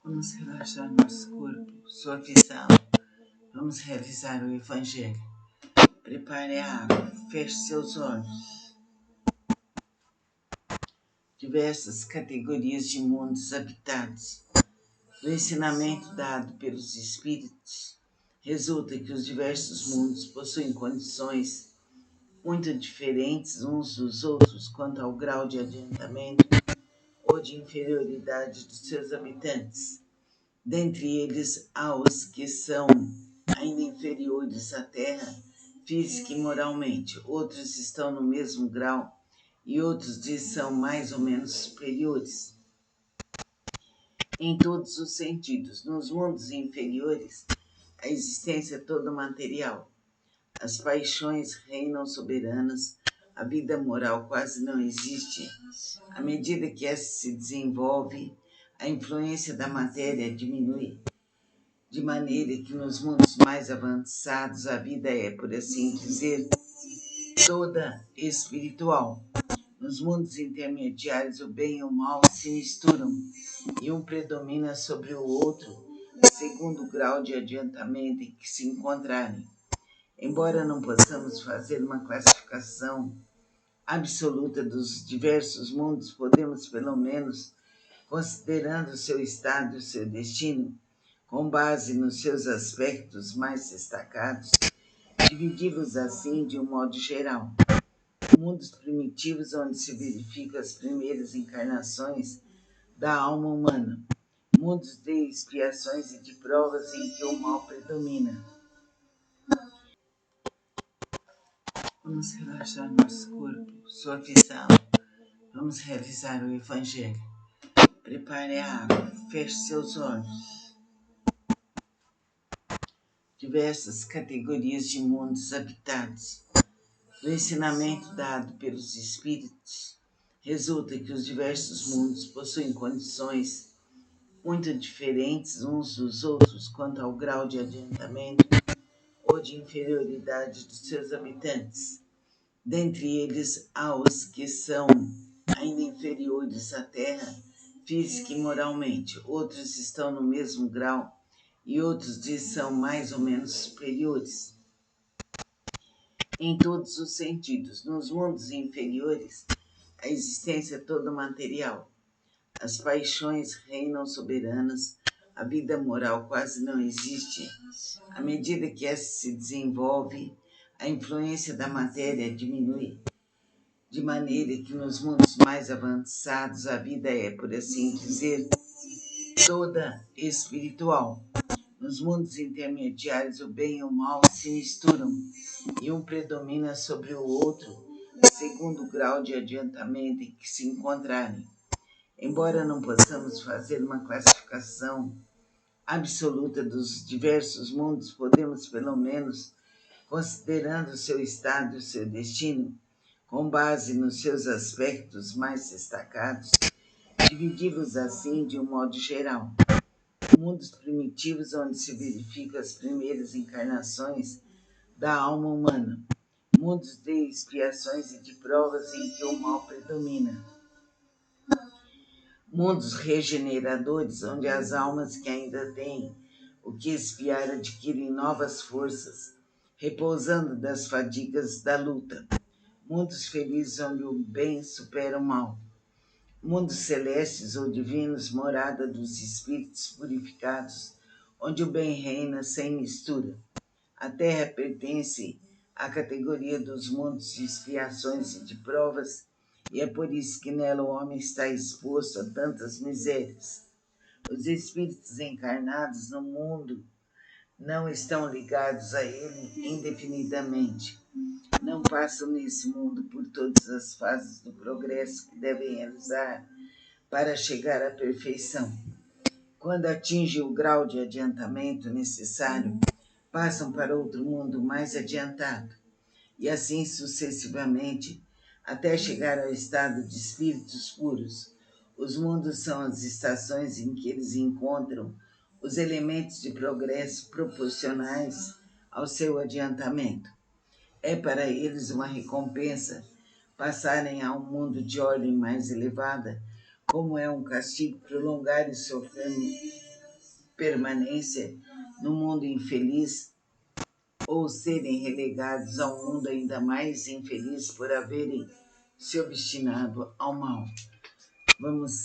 Vamos relaxar nosso corpo, suavizá-lo. Vamos realizar o Evangelho. Prepare a água, feche seus olhos. Diversas categorias de mundos habitados. Do ensinamento dado pelos Espíritos, resulta que os diversos mundos possuem condições muito diferentes uns dos outros quanto ao grau de adiantamento ou de inferioridade dos seus habitantes. Dentre eles, há os que são ainda inferiores à Terra, física e moralmente. Outros estão no mesmo grau e outros lhes são mais ou menos superiores. Em todos os sentidos, nos mundos inferiores, a existência é toda material. As paixões reinam soberanas, a vida moral quase não existe. À medida que essa se desenvolve, a influência da matéria diminui, de maneira que nos mundos mais avançados a vida é, por assim dizer, toda espiritual. Nos mundos intermediários, o bem e o mal se misturam e um predomina sobre o outro, segundo o grau de adiantamento em que se encontrarem. Embora não possamos fazer uma classificação absoluta dos diversos mundos, podemos, pelo menos, considerando o seu estado e o seu destino, com base nos seus aspectos mais destacados, dividi-los assim de um modo geral. Mundos primitivos onde se verificam as primeiras encarnações da alma humana, mundos de expiações e de provas em que o mal predomina. Vamos relaxar nosso corpo, suavizá-lo. Vamos realizar o Evangelho. Prepare a água, feche seus olhos. Diversas categorias de mundos habitados. Do ensinamento dado pelos Espíritos, resulta que os diversos mundos possuem condições muito diferentes uns dos outros quanto ao grau de adiantamento ou de inferioridade dos seus habitantes. Dentre eles, há os que são ainda inferiores à Terra, física e moralmente. Outros estão no mesmo grau e outros lhes são mais ou menos superiores. Em todos os sentidos, nos mundos inferiores, a existência é toda material. As paixões reinam soberanas, a vida moral quase não existe. À medida que essa se desenvolve, a influência da matéria diminui, de maneira que nos mundos mais avançados a vida é, por assim dizer, toda espiritual. Nos mundos intermediários, o bem e o mal se misturam e um predomina sobre o outro, segundo o grau de adiantamento em que se encontrarem. Embora não possamos fazer uma classificação absoluta dos diversos mundos, podemos, pelo menos, considerando o seu estado e o seu destino, com base nos seus aspectos mais destacados, dividi-los assim de um modo geral. Mundos primitivos onde se verificam as primeiras encarnações da alma humana, mundos de expiações e de provas em que o mal predomina. Mundos regeneradores onde as almas que ainda têm o que expiar adquirem novas forças, repousando das fadigas da luta. Mundos felizes onde o bem supera o mal. Mundos celestes ou divinos, morada dos espíritos purificados, onde o bem reina sem mistura. A Terra pertence à categoria dos mundos de expiações e de provas, e é por isso que nela o homem está exposto a tantas misérias. Os espíritos encarnados no mundo não estão ligados a ele indefinidamente. Não passam nesse mundo por todas as fases do progresso que devem realizar para chegar à perfeição. Quando atingem o grau de adiantamento necessário, passam para outro mundo mais adiantado, e assim sucessivamente, até chegar ao estado de espíritos puros. Os mundos são as estações em que eles encontram os elementos de progresso proporcionais ao seu adiantamento. É para eles uma recompensa passarem a um mundo de ordem mais elevada, como é um castigo prolongar e sofrer permanência no mundo infeliz ou serem relegados a um mundo ainda mais infeliz por haverem se obstinado ao mal. Vamos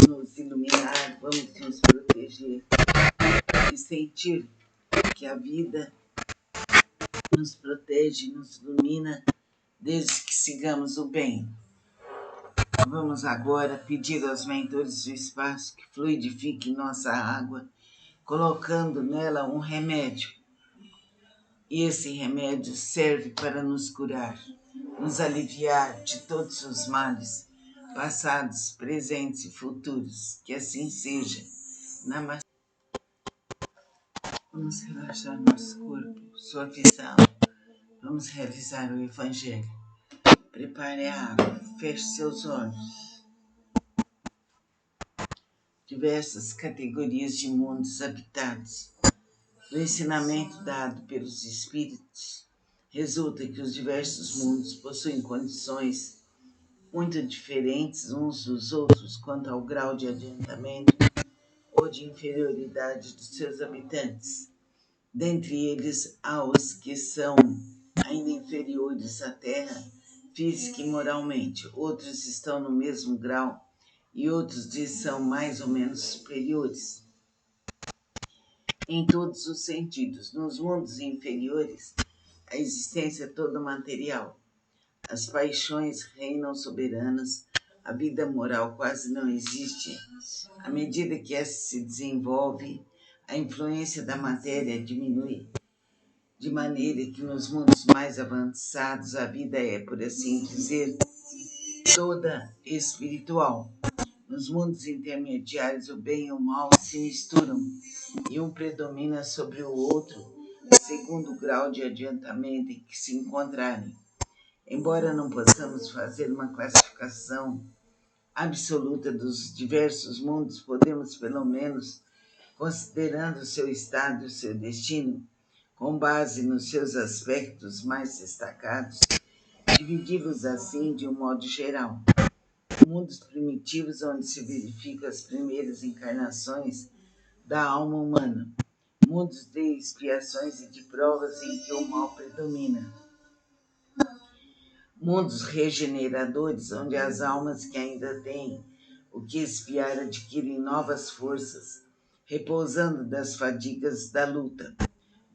nos iluminar, vamos nos proteger e sentir que a vida nos protege, nos ilumina, desde que sigamos o bem. Vamos agora pedir aos mentores do espaço que fluidifiquem nossa água, colocando nela um remédio. E esse remédio serve para nos curar, nos aliviar de todos os males, passados, presentes e futuros. Que assim seja. Namastê. Vamos relaxar nosso corpo, suavizá-lo. Vamos realizar o Evangelho. Prepare a água, feche seus olhos. Diversas categorias de mundos habitados. Do ensinamento dado pelos Espíritos, resulta que os diversos mundos possuem condições muito diferentes uns dos outros quanto ao grau de adiantamento ou de inferioridade dos seus habitantes. Dentre eles, há os que são ainda inferiores à Terra, física e moralmente. Outros estão no mesmo grau e outros lhes são mais ou menos superiores. Em todos os sentidos, nos mundos inferiores, a existência é toda material. As paixões reinam soberanas, a vida moral quase não existe. À medida que essa se desenvolve, a influência da matéria diminui, de maneira que nos mundos mais avançados a vida é, por assim dizer, toda espiritual. Nos mundos intermediários, o bem e o mal se misturam e um predomina sobre o outro, segundo o grau de adiantamento em que se encontrarem. Embora não possamos fazer uma classificação absoluta dos diversos mundos, podemos, pelo menos, considerando o seu estado e o seu destino, com base nos seus aspectos mais destacados, dividi-los assim de um modo geral. Mundos primitivos onde se verificam as primeiras encarnações da alma humana, mundos de expiações e de provas em que o mal predomina, mundos regeneradores onde as almas que ainda têm o que expiar adquirem novas forças, repousando das fadigas da luta,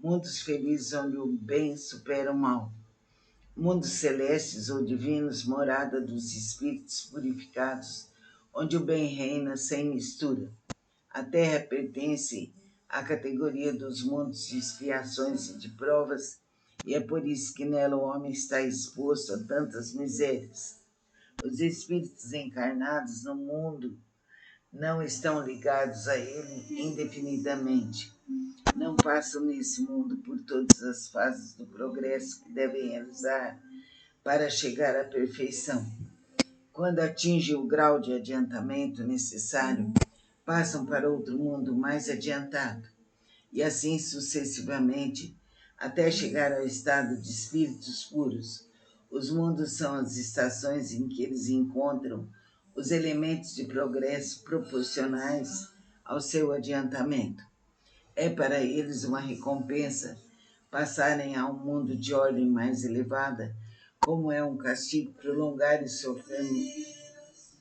mundos felizes onde o bem supera o mal, mundos celestes ou divinos, morada dos espíritos purificados, onde o bem reina sem mistura. A Terra pertence à categoria dos mundos de expiações e de provas, e é por isso que nela o homem está exposto a tantas misérias. Os espíritos encarnados no mundo não estão ligados a ele indefinidamente. Não passam nesse mundo por todas as fases do progresso que devem realizar para chegar à perfeição. Quando atingem o grau de adiantamento necessário, passam para outro mundo mais adiantado, e assim sucessivamente, até chegar ao estado de espíritos puros. Os mundos são as estações em que eles encontram os elementos de progresso proporcionais ao seu adiantamento. É para eles uma recompensa passarem a um mundo de ordem mais elevada, como é um castigo prolongar sua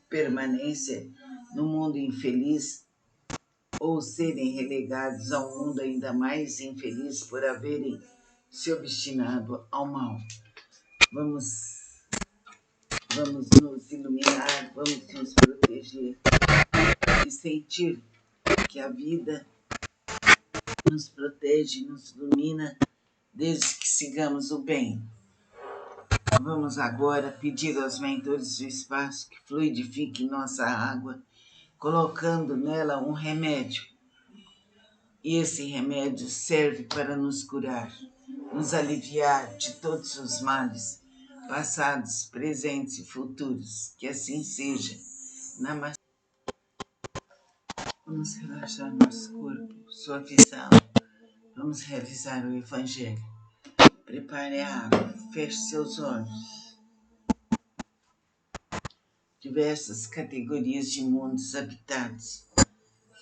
permanência no mundo infeliz ou serem relegados a um mundo ainda mais infeliz por haverem se obstinado ao mal. Vamos nos iluminar, vamos nos proteger e sentir que a vida nos protege, nos ilumina, desde que sigamos o bem. Vamos agora pedir aos mentores do espaço que fluidifiquem nossa água, colocando nela um remédio. E esse remédio serve para nos curar, nos aliviar de todos os males, passados, presentes e futuros. Que assim seja. Namastê. Vamos relaxar nosso corpo, suavizá-lo. Vamos realizar o Evangelho. Prepare a água, feche seus olhos. Diversas categorias de mundos habitados.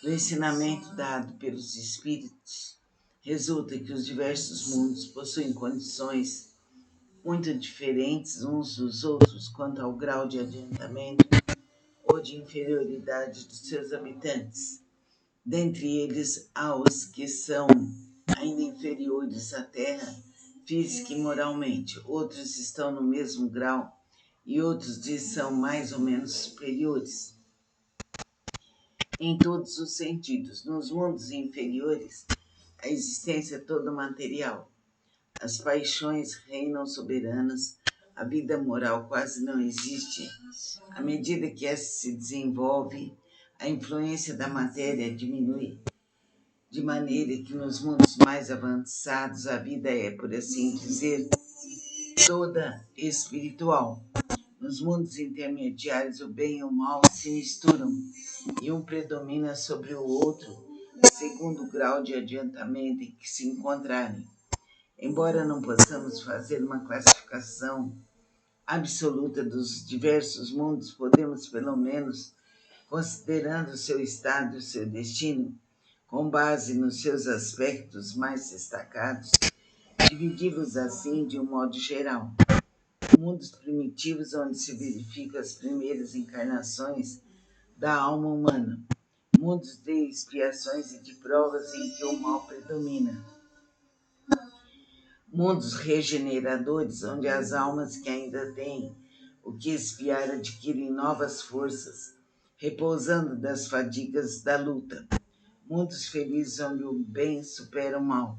Do ensinamento dado pelos espíritos, resulta que os diversos mundos possuem condições muito diferentes uns dos outros quanto ao grau de adiantamento ou de inferioridade dos seus habitantes. Dentre eles, há os que são ainda inferiores à Terra, física e moralmente. Outros estão no mesmo grau e outros lhes são mais ou menos superiores. Em todos os sentidos, nos mundos inferiores, a existência é toda material. As paixões reinam soberanas, a vida moral quase não existe. À medida que essa se desenvolve, a influência da matéria diminui, de maneira que nos mundos mais avançados a vida é, por assim dizer, toda espiritual. Nos mundos intermediários, o bem e o mal se misturam e um predomina sobre o outro, segundo o grau de adiantamento em que se encontrarem. Embora não possamos fazer uma classificação absoluta dos diversos mundos, podemos, pelo menos, considerando o seu estado e o seu destino, com base nos seus aspectos mais destacados, dividi-los assim de um modo geral. Mundos primitivos onde se verificam as primeiras encarnações da alma humana, mundos de expiações e de provas em que o mal predomina, mundos regeneradores onde as almas que ainda têm o que expiar adquirem novas forças, repousando das fadigas da luta, mundos felizes onde o bem supera o mal,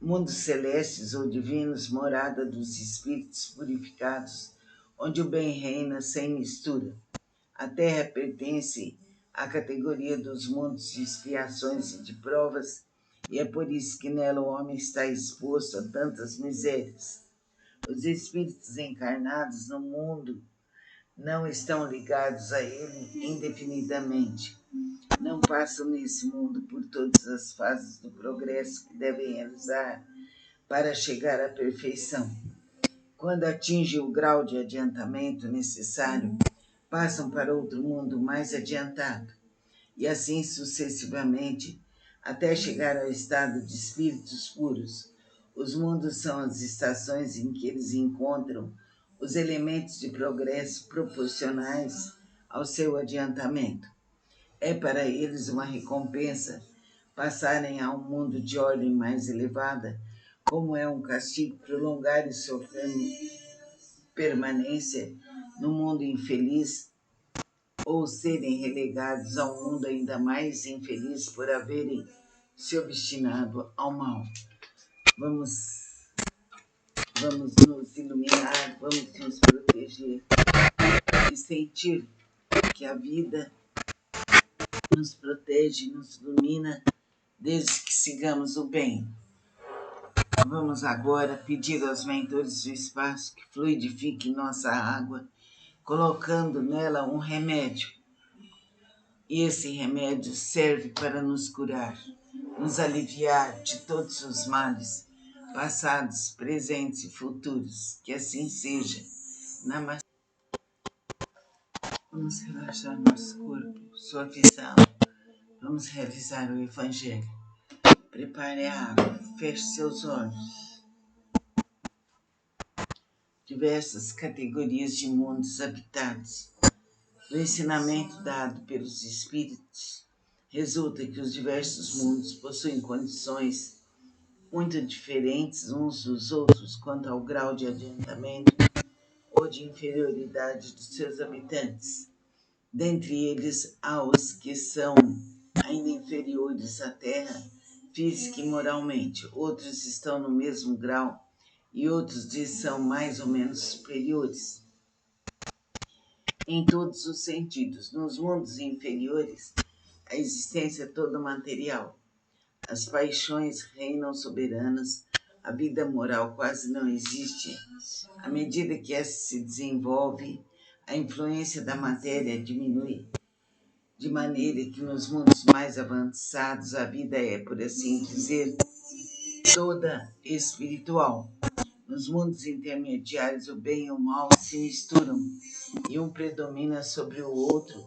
mundos celestes ou divinos, morada dos espíritos purificados, onde o bem reina sem mistura. A Terra pertence à categoria dos mundos de expiações e de provas, e é por isso que nela o homem está exposto a tantas misérias. Os espíritos encarnados no mundo não estão ligados a ele indefinidamente. Não passam nesse mundo por todas as fases do progresso que devem realizar para chegar à perfeição. Quando atingem o grau de adiantamento necessário, passam para outro mundo mais adiantado, e assim sucessivamente, até chegar ao estado de espíritos puros. Os mundos são as estações em que eles encontram os elementos de progresso proporcionais ao seu adiantamento. É para eles uma recompensa passarem a um mundo de ordem mais elevada, como é um castigo prolongar e sofrer permanência no mundo infeliz, ou serem relegados a um mundo ainda mais infeliz por haverem se obstinado ao mal. Vamos nos iluminar, vamos nos proteger e sentir que a vida nos protege, nos ilumina, desde que sigamos o bem. Vamos agora pedir aos mentores do espaço que fluidifiquem nossa água, colocando nela um remédio. E esse remédio serve para nos curar, nos aliviar de todos os males, passados, presentes e futuros. Que assim seja. Namastê. Vamos relaxar nosso corpo, suavizá-lo. Vamos realizar o Evangelho. Prepare a água, feche seus olhos. Diversas categorias de mundos habitados. Do ensinamento dado pelos espíritos, resulta que os diversos mundos possuem condições muito diferentes uns dos outros quanto ao grau de adiantamento ou de inferioridade dos seus habitantes. Dentre eles, há os que são ainda inferiores à Terra, física e moralmente. Outros estão no mesmo grau e outros lhes são mais ou menos superiores. Em todos os sentidos, nos mundos inferiores, a existência é toda material. As paixões reinam soberanas, a vida moral quase não existe. À medida que essa se desenvolve, a influência da matéria diminui, de maneira que nos mundos mais avançados a vida é, por assim dizer, toda espiritual. Nos mundos intermediários, o bem e o mal se misturam e um predomina sobre o outro,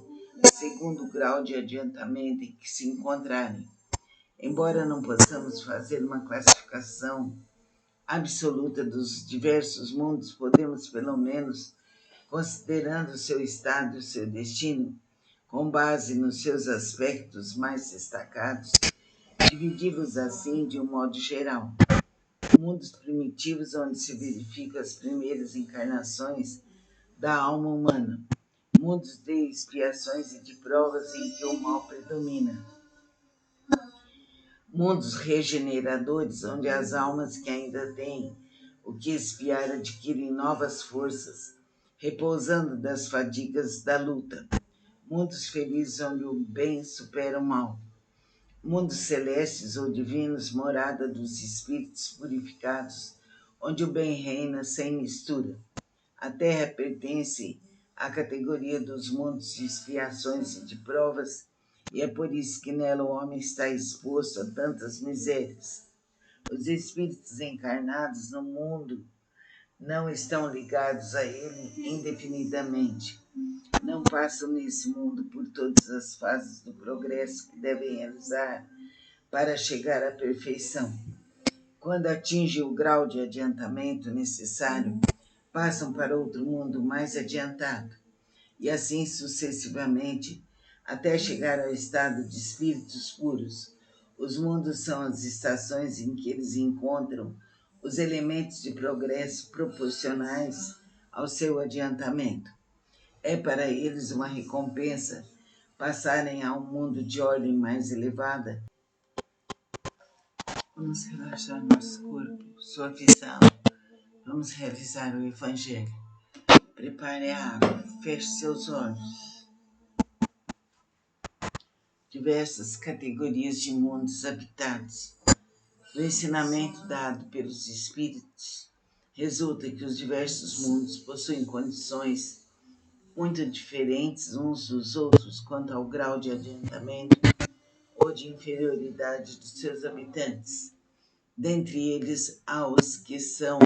segundo o grau de adiantamento em que se encontrarem. Embora não possamos fazer uma classificação absoluta dos diversos mundos, podemos, pelo menos, considerando o seu estado e o seu destino, com base nos seus aspectos mais destacados, dividi-los assim de um modo geral. Mundos primitivos onde se verificam as primeiras encarnações da alma humana, mundos de expiações e de provas em que o mal predomina, mundos regeneradores onde as almas que ainda têm o que expiar adquirem novas forças, repousando das fadigas da luta, mundos felizes onde o bem supera o mal, mundos celestes ou divinos, morada dos espíritos purificados, onde o bem reina sem mistura. A Terra pertence à categoria dos mundos de expiações e de provas, e é por isso que nela o homem está exposto a tantas misérias. Os espíritos encarnados no mundo não estão ligados a ele indefinidamente. Não passam nesse mundo por todas as fases do progresso que devem realizar para chegar à perfeição. Quando atingem o grau de adiantamento necessário, passam para outro mundo mais adiantado, e assim sucessivamente, até chegar ao estado de espíritos puros. Os mundos são as estações em que eles encontram os elementos de progresso proporcionais ao seu adiantamento. É para eles uma recompensa passarem a um mundo de ordem mais elevada. Vamos relaxar nosso corpo, suavizá-lo. Vamos realizar o Evangelho. Prepare a água, feche seus olhos. Diversas categorias de mundos habitados. Do ensinamento dado pelos Espíritos, resulta que os diversos mundos possuem condições muito diferentes uns dos outros quanto ao grau de adiantamento ou de inferioridade dos seus habitantes. Dentre eles, há os que são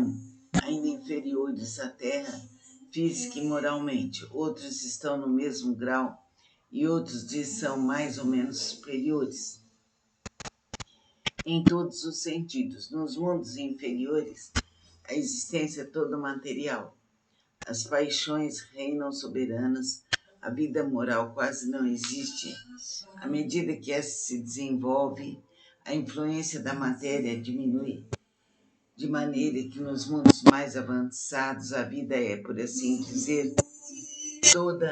ainda inferiores à Terra, física e moralmente. Outros estão no mesmo grau e outros lhes são mais ou menos superiores. Em todos os sentidos, nos mundos inferiores, a existência é toda material. As paixões reinam soberanas, a vida moral quase não existe. À medida que essa se desenvolve, a influência da matéria diminui, de maneira que nos mundos mais avançados a vida é, por assim dizer, toda